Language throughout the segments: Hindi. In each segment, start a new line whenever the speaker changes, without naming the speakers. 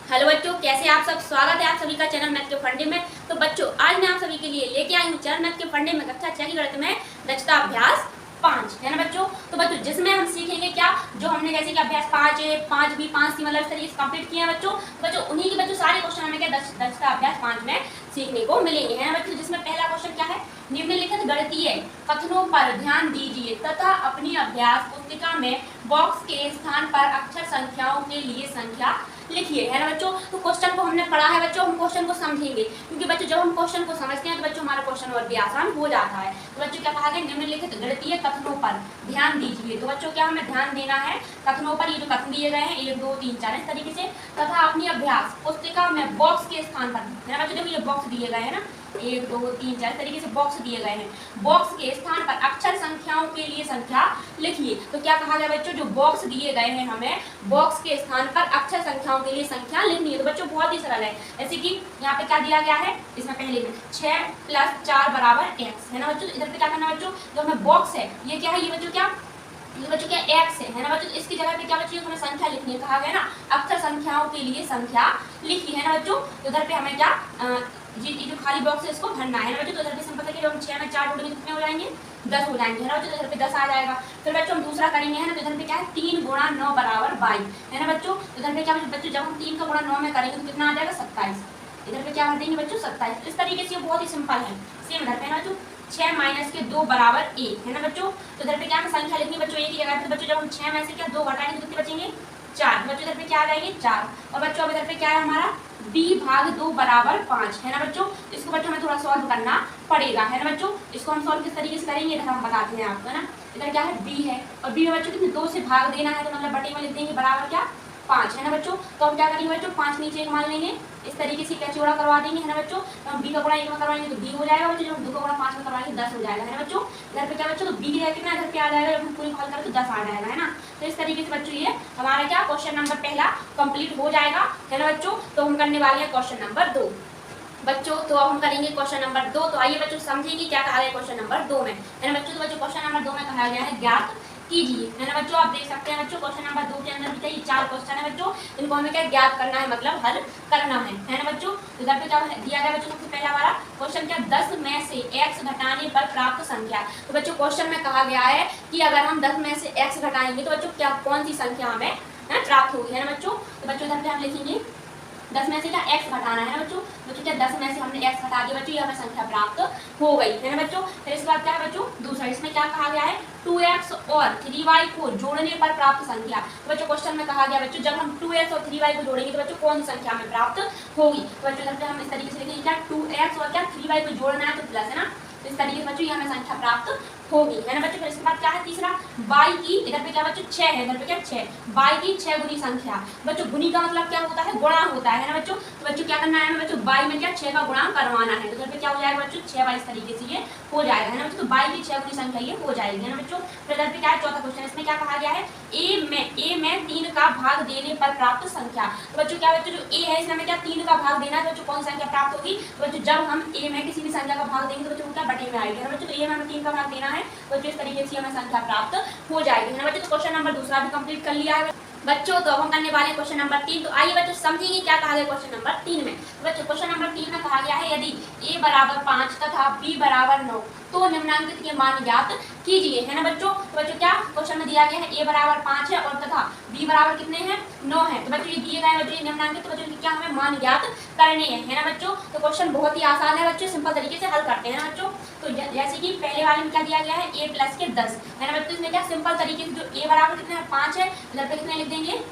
हेलो बच्चों, कैसे आप सब। स्वागत है आप सभी का चैनल मैथ के फंडे में। तो बच्चों, आज मैं आप सभी के लिए लेके आई हूँ चैनल मैथ के फंडे में कक्षा 6 की गणित में दक्षता अभ्यास 5 है ना बच्चों। तो बच्चों, जिसमें हम सीखेंगे क्या, जो हमने जैसे कि अभ्यास 5 है, 5B, 5C मतलब इस तरीके से कंप्लीट किए हैं बच्चों उन्हीं के बच्चों सारे क्वेश्चन हमें क्या दक्षता अभ्यास 5 में सीखने को मिलेंगे है ना बच्चों। जिसमें पहला क्वेश्चन क्या है, निम्नलिखित गणितीय कथनों पर ध्यान दीजिए तथा अपनी अभ्यास पुस्तिका में बॉक्स के स्थान पर अक्षर संख्याओं के लिए संख्या लिखिए है ना बच्चों। तो क्वेश्चन को हमने पढ़ा है बच्चों, हम क्वेश्चन को समझेंगे, क्योंकि बच्चों जब हम क्वेश्चन को समझते हैं तो बच्चों हमारा क्वेश्चन और भी आसान हो जाता है। तो बच्चों क्या कहा गया, निम्नलिखित गणितीय कथनों पर ध्यान दीजिए। तो बच्चों क्या हमें ध्यान देना है कथनों पर। ये जो कथन दिए गए हैं 1 2 3 4 इस तरीके से, तथा अपनी अभ्यास पुस्तिका में बॉक्स के स्थान पर है ना बच्चों। देखो ये बॉक्स दिए गए हैं ना, 1 2 3 4 तरीके से बॉक्स दिए गए हैं। बॉक्स के स्थान पर अक्षर संख्याओं के लिए संख्या लिखिए। तो क्या कहा गया बच्चों, जो बॉक्स दिए गए हैं हमें बॉक्स के स्थान पर अक्षर संख्याओं के लिए संख्या लिखनी है। तो बच्चों बहुत ही सरल है, जैसे कि यहाँ पे क्या दिया गया है, इसमें पहले में 6 + 4 = x है ना बच्चों। इधर पे क्या करना बच्चों, जो हमें बॉक्स है ये क्या है, ये बच्चों क्या, ये बच्चों क्या x है ना बच्चों। इसकी जगह पे क्या बच्चों हमें संख्या लिखनी है, कहा गया ना अक्षर संख्याओं के लिए संख्या लिखी है ना बच्चों। तो इधर पे हमें क्या ये जो खाली बॉक्स है इसको भरना है ना बच्चों। तो इधर पे सिंपल है, हम 6 में 4 जोड़ेंगे कितने हो जाएंगे, 10 हो जाएंगे है ना बच्चों। तो इधर पे 10 आ जाएगा। फिर बच्चों हम दूसरा करेंगे है ना, तो इधर पे क्या है 3 × 9 = 22 है ना बच्चों। तो इधर पे क्या बच्चों, जब हम 3 का गुणा 9 में करेंगे तो कितना आ जाएगा 27। इधर पे क्या भर देंगे बच्चों 27। इस तरीके से बहुत ही सिंपल है। सेम इधर पे ना बच्चों 6 - 2 = 1 है ना बच्चों। तो इधर पे क्या हमें संख्या लिखनी बच्चों एक ही जगह पे। बच्चों जब हम 6 में से क्या 2 घटाएंगे तो कितने बचेंगे 4। बच्चों इधर पे क्या आ जाएंगे 4। और बच्चों अब इधर पे क्या है हमारा b/2 = 5 है ना बच्चों। इसको बच्चों हमें थोड़ा सॉल्व करना पड़ेगा है ना बच्चों। इसको हम सॉल्व किस तरीके से करेंगे इधर हम बताते हैं आपको है ना। इधर क्या है b है और b में बच्चों कितने 2 से भाग देना है, तो मतलब बटे में लिख देंगे बराबर क्या 5 है ना बच्चों। तो हम क्या करेंगे बच्चों 5 नीचे 1 मान लेंगे, इस तरीके से क्या चौड़ा करवा देंगे है ना बच्चों। तो हम b का गुणा 1 में करवाएंगे तो b हो जाएगा बच्चों। जब हम 2 का गुणा 5 में करवाएंगे 10 हो जाएगा है ना बच्चों। इधर पे क्या बच्चों, तो b की जगह कितना इधर पे आ जाएगा, जब हम पूरी हल करें तो 10 आ जाएगा है ना। तो इस तरीके से बच्चों ये हमारा क्या क्वेश्चन नंबर पहला कंप्लीट हो जाएगा है ना बच्चों। तो हम करने वाले हैं क्वेश्चन नंबर 2 बच्चों। तो अब हम करेंगे क्वेश्चन नंबर 2। तो आइए बच्चों समझेंगे क्या कहा गया क्वेश्चन नंबर 2 में है ना बच्चों। तो बच्चों क्वेश्चन नंबर 2 में कहा गया है ज्ञात कीजिए है ना बच्चों। आप देख सकते हैं बच्चों क्वेश्चन नंबर 2 के अंदर भी चाहिए 4 क्वेश्चन है बच्चों। इनको हमें क्या ज्ञात करना है, मतलब हल करना है ना बच्चों। इधर पे क्या दिया गया बच्चों, सबसे पहला वाला क्वेश्चन क्या 10 में से x घटाने पर प्राप्त संख्या। तो बच्चों क्वेश्चन में कहा गया है कि अगर हम 10 में से x घटाएंगे तो बच्चों क्या कौन सी संख्या हमें प्राप्त होगी है ना बच्चों। तो बच्चों इधर पे हम लिखेंगे 10 में से क्या x घटाना है ना बच्चों। बच्चों क्या 10 में से हमने x घटा दिया बच्चों, ये हमें संख्या प्राप्त हो गई है ना बच्चों। फिर इसके बाद क्या है बच्चों दूसरा, इसमें क्या कहा गया है 2x और 3y को जोड़ने पर प्राप्त संख्या। तो बच्चों क्वेश्चन में कहा गया बच्चों जब हम 2x और 3y को जोड़ेंगे तो बच्चों कौन सी संख्या हमें प्राप्त होगी। तो बच्चों इधर पे हम इस तरीके से लिखेंगे क्या 2x और क्या 3y को जोड़ना है तो प्लस है ना। तो इस तरीके से बच्चों ये हमें संख्या प्राप्त होगी है ना बच्चों। फिर इसके बाद क्या है तीसरा y की, इधर पे क्या बच्चों 6 है, इधर पे क्या 6 y की 6 गुनी संख्या। बच्चों गुनी का मतलब क्या होता है, गुणा होता है ना बच्चों। तो बच्चों क्या करना है हमें बच्चों y में क्या 6 का गुणा करवाना है। तो इधर पे क्या हो जाएगा बच्चों 6y इस तरीके से ये हो जाएगा है ना बच्चों। तो y की 6 गुनी संख्या ये हो जाएगी है ना बच्चों। फिर इधर पे क्या है चौथा क्वेश्चन, इसमें क्या कहा गया है a में 3 का भाग देने पर प्राप्त संख्या। तो बच्चों क्या बच्चों जो a है इसमें हमें क्या 3 का भाग देना है, बच्चों कौन सी संख्या प्राप्त होगी। तो बच्चों जब हम a में किसी भी संख्या का भाग देंगे तो बच्चों क्या बटे में आएगी है ना बच्चों। तो a में हमें 3 का भाग देना है बच्चों, इस तरीके से हमें संख्या प्राप्त हो जाएगी है ना बच्चों। तो क्वेश्चन नंबर दूसरा भी कंप्लीट कर लिया है बच्चों। तो अब हम करने वाले क्वेश्चन नंबर 3। तो आइए बच्चों समझेंगे क्या कहा गया क्वेश्चन नंबर 3 में। तो बच्चों क्वेश्चन नंबर 3 में कहा गया है यदि a = 5 तथा b = 9 तो निम्नांकित के मान ज्ञात कीजिए है ना बच्चों। तो बच्चों क्या क्वेश्चन में दिया गया है a = 5 है और तथा b = कितने हैं 9 है। तो बच्चों ये दिए गए बच्चों निम्नांकित, तो बच्चों क्या हमें मान ज्ञात करने हैं है ना बच्चों। तो क्वेश्चन बहुत ही आसान है बच्चों, सिंपल तरीके से हल करते हैं ना बच्चों। तो जैसे कि पहले वाले में क्या दिया गया है a + के 10 है ना बच्चों। इसमें क्या सिंपल तरीके से जो a = कितने है 5 है, इधर पे कितने लिख देंगे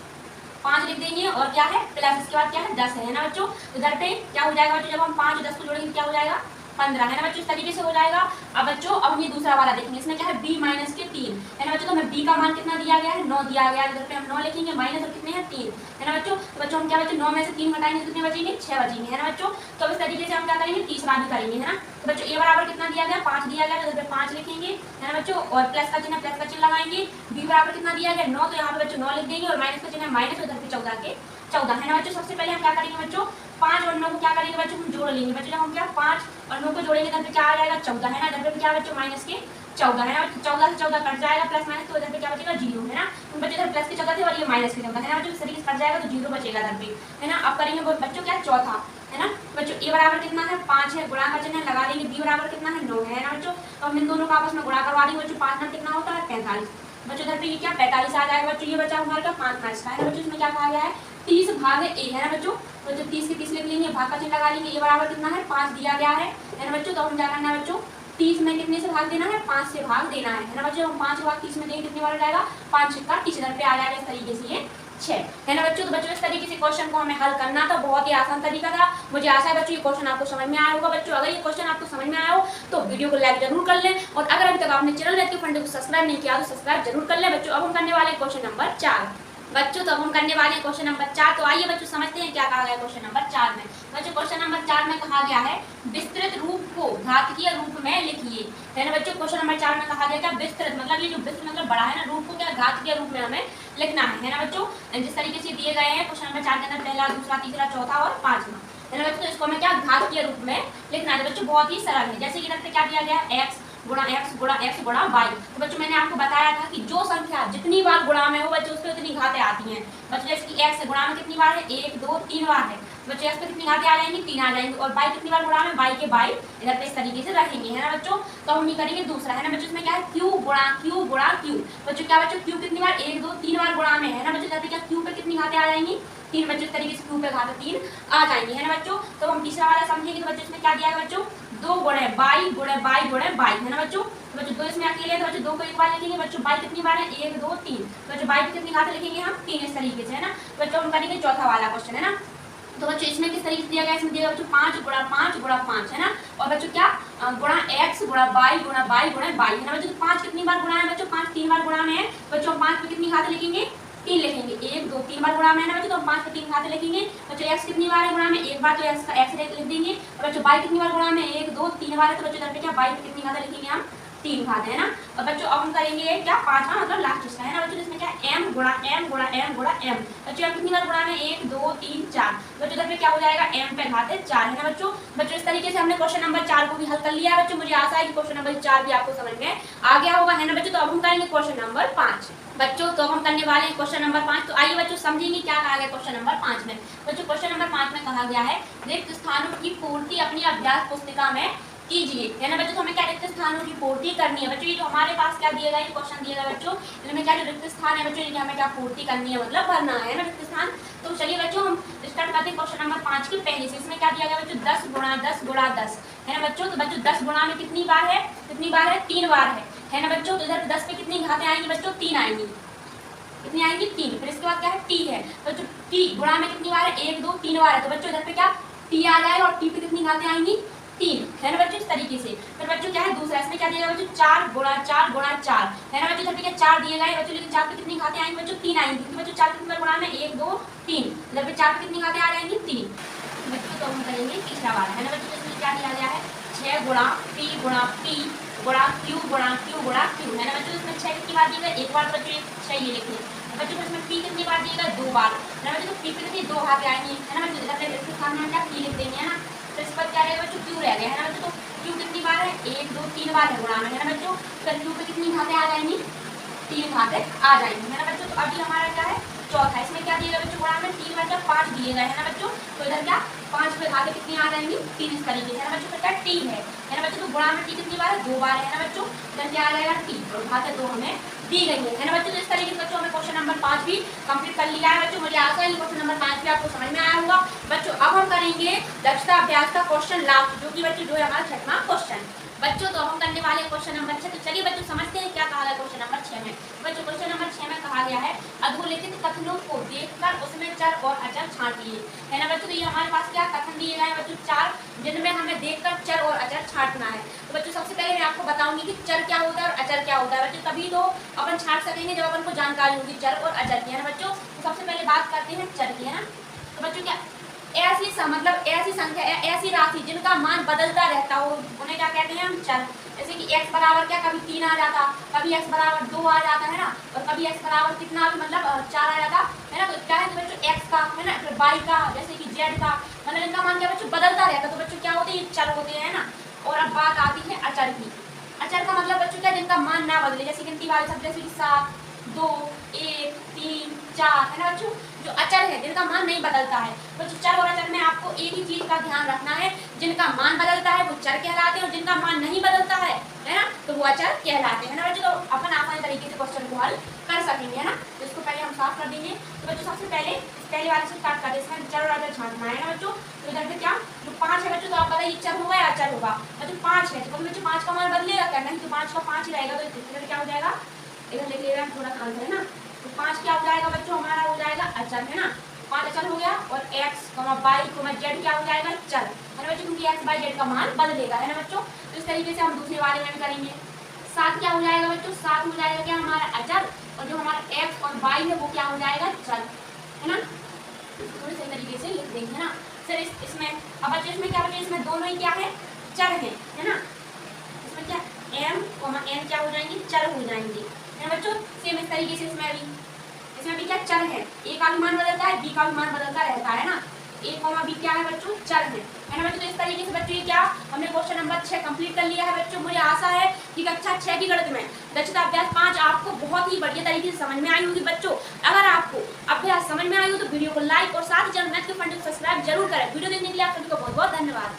5 लिख देंगे और क्या है प्लस इसके बाद क्या है 10 है ना बच्चों। इधर पे क्या हो जाएगा बच्चों, जब हम 5 10 को जोड़ेंगे क्या हो जाएगा 15 है ना बच्चों। इस तरीके से हो जाएगा। अब बच्चों अब ये दूसरा वाला देखेंगे, इसमें क्या है b - के 3 है ना बच्चों। तो हमें b का मान कितना दिया गया है 9 दिया गया है, इधर पे हम 9 लिखेंगे माइनस और कितने हैं 3 है ना बच्चों। तो बच्चों हम क्या बच्चों 9 में से 3 घटाएंगे तो कितने बचेंगे 6 बचेंगे है ना बच्चों। तो इस तरीके से हम क्या करेंगे तीसरा भी करेंगे है ना। तो बच्चों a = कितना दिया गया 5 दिया गया, इधर पे 5 लिखेंगे है ना बच्चों और प्लस का चिन्ह लगाएंगे। b = कितना दिया गया 9, तो यहाँ पे बच्चों 9 लिख देंगे और माइनस का चिन्ह माइनस, इधर पे 14 के 14 है ना बच्चों। सबसे पहले हम क्या करेंगे बच्चों, 5 और 9 को क्या करेंगे बच्चों, हम जोड़ लेंगे बच्चों। जब हम क्या 5 और 9 को जोड़ेंगे इधर पे क्या आ जाएगा 14 है ना, इधर पे क्या बच्चों माइनस के 14 है ना बच्चों। 14 से 14 कट जाएगा प्लस माइनस, तो इधर पे क्या बचेगा 0 है ना। तो बच्चों इधर प्लस के 14 थे और ये माइनस के 14 है ना बच्चों, इस तरीके से कट जाएगा तो 0 बचेगा इधर पे है ना। अब करेंगे बच्चों क्या चौथा है ना बच्चों, ए बराबर कितना है 5 है, गुणा का चिन्ह है लगा देंगे, बी बराबर कितना है 9 है ना बच्चों। तो हम इन दोनों का आपस में गुणा करवा देंगे बच्चों, 5 में कितना होता है 45 बच्चों। इधर पे ये क्या 45 आ जाएगा बच्चों, ये बचा हमारे का 5 का इसका है ना बच्चों। इसमें क्या कहा गया है 30 भाग ए है ना बच्चों। तो जब 30 के 30 लिख लेंगे, भाग का चिन्ह लगा लेंगे, ये बराबर कितना है 5 दिया गया है ना बच्चों। तो हम क्या करना है बच्चों, 30 में कितने से भाग देना है 5 से भाग देना है ना बच्चों। हम 5 भाग 30 में देंगे कितने बार जाएगा 5 का 30 इधर पे आ जाएगा इस तरीके से ये 6 है ना बच्चों। तो बच्चों इस तरीके से क्वेश्चन को हमें हल करना था, बहुत ही आसान तरीका था। मुझे आशा है बच्चों ये क्वेश्चन आपको समझ में आया होगा बच्चों। अगर ये क्वेश्चन आपको समझ में आया हो तो वीडियो को लाइक जरूर कर लें, और अगर अभी तक आपने चैनल मैथ के फंडे को सब्सक्राइब नहीं किया तो सब्सक्राइब जरूर कर लें बच्चों। अब हम करने वाले क्वेश्चन नंबर 4 बच्चों। तो अब हम करने वाले क्वेश्चन नंबर 4। तो आइए बच्चों समझते हैं क्या कहा गया क्वेश्चन नंबर 4 में बच्चों। क्वेश्चन नंबर 4 में कहा गया है विस्तृत रूप को घातीय रूप में लिखिए है ना बच्चों। क्वेश्चन नंबर 4 में कहा गया क्या विस्तृत मतलब ये जो विस्तृत मतलब बड़ा है ना, रूप को क्या घातीय रूप में हमें लिखना है ना बच्चों। जिस तरीके से दिए गए हैं क्वेश्चन नंबर 4 के अंदर पहला, दूसरा, तीसरा, चौथा और 5वां है ना बच्चों। तो इसको हमें क्या घातीय रूप में लिखना है बच्चों, बहुत ही सरल है। जैसे कि इधर पे क्या दिया गया है x गुणा y। तो बच्चों मैंने आपको बताया था कि जो संख्या जितनी बार गुणा में हो बच्चों उस पर उतनी घातें आती हैं बच्चों। जैसे कि x गुणा में कितनी बार है 1 2 3 बार है बच्चों, x पे कितनी घातें आ जाएंगी 3 आ जाएंगी, और y कितनी बार गुणा में y के y इधर पे इस तरीके से रहेंगे है ना बच्चों। तो हम ये करेंगे दूसरा है ना बच्चों, इसमें क्या है q गुणा q बच्चों। क्या बच्चों q कितनी बार 1 2 3 बार गुणा में है ना बच्चों। इधर पे क्या q पे कितनी घातें आ जाएंगी 3 बच्चों, इस तरीके से q पे घातें 3 आ जाएंगी है ना बच्चों। तो हम तीसरा वाला समझेंगे तो बच्चों इसमें क्या दिया है बच्चों 2 गुणे बाई है ना बच्चों। तो बच्चों 2 इसमें अकेले है तो बच्चों 2 को एक बार लिखेंगे बच्चों, बाई कितनी बार है 1 2 3 बच्चों, बाई की कितनी घातें लिखेंगे हम 3 इस तरीके से है ना बच्चों। हम करेंगे चौथा वाला क्वेश्चन है ना। तो बच्चों इसमें किस तरीके से दिया गया, इसमें दिया बच्चों 5 गुणा 5 है ना, और बच्चों क्या गुणा x गुणा y है ना बच्चों। तो 5 कितनी बार गुणा है बच्चों 5 3 बार गुणा में है बच्चों। 5 पे कितनी घातें लिखेंगे 3 लिखेंगे, 1 2 3 बार गुणा में है ना बच्चों। तो हम 5 पे 3 घातें लिखेंगे बच्चों। x कितनी बार है गुणा में एक बार, तो x का x लिख देंगे। और बच्चों y कितनी बार गुणा में 1 2 3 बार है, तो बच्चों इधर पे क्या y पे कितनी घातें लिखेंगे हम 3 घातें है ना। और बच्चों अब हम करेंगे क्या 5वां मतलब लास्ट इसका है ना बच्चों। इसमें क्या m गुणा m बच्चों m कितनी बार गुणा में 1 2 3 4 बच्चों। इधर पे क्या हो जाएगा m पे घातें 4 है ना बच्चों। बच्चों इस तरीके से हमने क्वेश्चन नंबर 4 को भी हल कर लिया है बच्चों। मुझे आशा है कि क्वेश्चन नंबर 4 भी आपको समझ में आ गया होगा है ना बच्चों। तो अब हम करेंगे क्वेश्चन नंबर 5 बच्चों। तो हम करने वाले हैं क्वेश्चन नंबर 5। तो आइए बच्चों समझेंगे क्या कहा गया क्वेश्चन नंबर 5 में बच्चों। क्वेश्चन नंबर 5 में कहा गया है रिक्त स्थानों की पूर्ति अपनी अभ्यास पुस्तिका में कीजिए है ना बच्चों। तो हमें क्या रिक्त स्थानों की पूर्ति करनी है बच्चों। ये जो हमारे पास क्या दिया गया है क्वेश्चन दिया गया बच्चों, इनमें क्या जो रिक्त स्थान है बच्चों, इनकी हमें क्या पूर्ति करनी है मतलब भरना है ना रिक्त स्थान। तो चलिए बच्चों हम स्टार्ट करते हैं क्वेश्चन नंबर 5 की पहले से। इसमें क्या दिया गया बच्चों 10 गुणा 10 है ना बच्चों। तो बच्चों 10 गुणा में कितनी बार है 3 बार है ना बच्चों। तो इधर 10 पे कितनी घातें आएंगी बच्चों 3 आएंगी, कितनी आएंगी 3। फिर इसके बाद क्या है t है बच्चों, t गुणा में कितनी बार है 1 2 3 बार है, तो बच्चों इधर पे क्या t आ जाएगा, और t पे कितनी घातें आएंगी 3 है ना बच्चों इस तरीके से। फिर बच्चों क्या है दूसरा, इसमें क्या दिया गया बच्चों 4 गुणा 4 है ना बच्चों। इधर पे क्या 4 दिए गए बच्चों, लेकिन 4 पे कितनी घातें आएंगी बच्चों 3 आएंगी। तो बच्चों 4 कितनी बार गुणा में 1 2 3, इधर पे 4 पे कितनी घातें आ जाएंगी 3 बच्चों। तो हम करेंगे तीसरा वाला है ना बच्चों। इसमें क्या दिया गया है 6 गुणा p गुणा q है ना बच्चों। इसमें 6 कितनी बार दिया गया एक बार, बच्चों 6 ये लिखिए बच्चों। फिर इसमें p कितनी बार दिया गया 2 बार है ना बच्चों। तो p पे कितनी 2 घातें आएंगी है ना बच्चों। इधर पे इसके सामने हम क्या p लिख देंगे है ना। फिर इस पर क्या रहेगा बच्चों q रह गया है ना बच्चों। तो q कितनी बार है 1 2 3 बार है गुणा में है ना बच्चों। फिर q पे कितनी घातें आ जाएंगी 3 घातें आ जाएंगी है ना बच्चों। तो अभी हमारा क्या है चौथा, इसमें क्या दिएगा बच्चों गुणा में 3 बचा 5 दिए गए है ना बच्चों। तो इधर क्या 5 पे घातें कितनी आ जाएंगी 3 इस तरीके से है ना बच्चों। फिर क्या t है ना बच्चों। तो गुणा में t कितनी बार है 2 बार है ना बच्चों। इधर क्या आ जाएगा t, और घातें 2 हमें दी गई है ना बच्चों। तो इस तरीके से बच्चों हमें क्वेश्चन नंबर 5 भी कंप्लीट कर लिया है बच्चों। मुझे आशा है क्वेश्चन नंबर 5 भी आपको समझ में आया होगा बच्चों। अब हम करेंगे दक्षता अभ्यास का क्वेश्चन लास्ट, जो कि बच्चों जो है हमारा 6वां क्वेश्चन बच्चों। तो हम करने वाले क्वेश्चन नंबर 6। तो चलिए बच्चों समझते हैं क्या कहा गया क्वेश्चन नंबर 6 में बच्चों। क्वेश्चन नंबर 6 में कहा गया है अधोलिखित कथनों को देखकर उसमें चर और अचर छांटिए है ना बच्चों। तो ये हमारे पास क्या कथन दिए गए हैं बच्चों 4, जिनमें हमें देखकर चर और अचर छांटना है। तो बच्चों सबसे पहले मैं आपको बताऊंगी कि चर क्या होता है और अचर क्या होता है बच्चों। तभी तो अपन छांट सकेंगे जब अपन को जानकारी होगी चर और अचर की है ना बच्चों। तो सबसे पहले बात करते हैं चर की है ना। तो बच्चों क्या मतलब ऐसी संख्या ऐसी राशि जिनका मान बदलता रहता हो उन्हें क्या कहते हैं हम चर जैसे कि x बराबर क्या, कभी 3 आ जाता, कभी x बराबर 2 आ जाता है ना, और कभी x बराबर कितना भी मतलब 4 आ जाता है ना। तो क्या है कि बच्चों x का है ना, फिर y का, जैसे कि z का, मतलब इनका मान क्या बच्चों बदलता रहता। तो बच्चों क्या होते हैं, ये चर होते हैं ना। और अब बात आती है अचर की। अचर का मतलब बच्चों क्या, जिनका मान ना बदले, जैसे गिनती वाले शब्द जैसे कि 7, 2, 1, 3, 4 है ना बच्चों। जो अचर है जिनका मान नहीं बदलता है, बच्चों चर और अचर में आपको एक ही चीज का ध्यान रखना है, जिनका मान बदलता है वो चर कहलाते हैं, और जिनका मान नहीं बदलता है ना, तो वो अचर कहलाते हैं ना बच्चों। तो अपन आसानी तरीके से क्वेश्चन को हल कर सकेंगे है ना। तो इसको पहले हम साफ कर देंगे। तो बच्चों सबसे पहले वाले से स्टार्ट करते हैं, इसमें चर और अचर छांटना है ना बच्चों। तो इधर पे क्या, जो 5 है बच्चों, तो आप बताइए चर होगा या अचर होगा। बच्चों 5 है, तो बच्चों 5 का मान बदलेगा क्या, नहीं, तो 5 का 5 ही रहेगा। तो इधर क्या हो जाएगा, इधर लिख लेगा थोड़ा सा आंसर है ना। तो 5 क्या हो जाएगा बच्चों, हमारा हो जाएगा अचर है ना। 5 अचर हो गया, और x, y, z क्या हो जाएगा, चर है ना बच्चों, क्योंकि x, y, z का मान बदलेगा है ना बच्चों। तो इस तरीके से हम दूसरे वाले में भी करेंगे। 7 क्या हो जाएगा बच्चों, 7 हो जाएगा क्या, हमारा अचर, और जो हमारा x और y है वो क्या हो जाएगा, चर है ना। थोड़े सही तरीके से लिख देंगे है ना। फिर इसमें अब बच्चे इसमें क्या बचे, इसमें दोनों ही क्या है, चर है ना। इसमें क्या m, n क्या हो जाएंगे, चर हो जाएंगे है ना बच्चों। सेम इस तरीके से इसमें भी क्या चर है, a का भी मान बदलता है, b का भी मान बदलता रहता है ना। a, b क्या है बच्चों, चर है ना बच्चों। तो इस तरीके से बच्चों ये क्या, हमने क्वेश्चन नंबर 6 कंप्लीट कर लिया है बच्चों। मुझे आशा है कि कक्षा 6 की गणित में दक्षता अभ्यास 5 आपको बहुत ही बढ़िया तरीके से समझ में आई होगी बच्चों। अगर आपको अभ्यास समझ में आई हो तो वीडियो को लाइक और साथ ही चैनल मैथ के फंडे को सब्सक्राइब जरूर करें। वीडियो देखने के लिए आप सभी को बहुत बहुत धन्यवाद।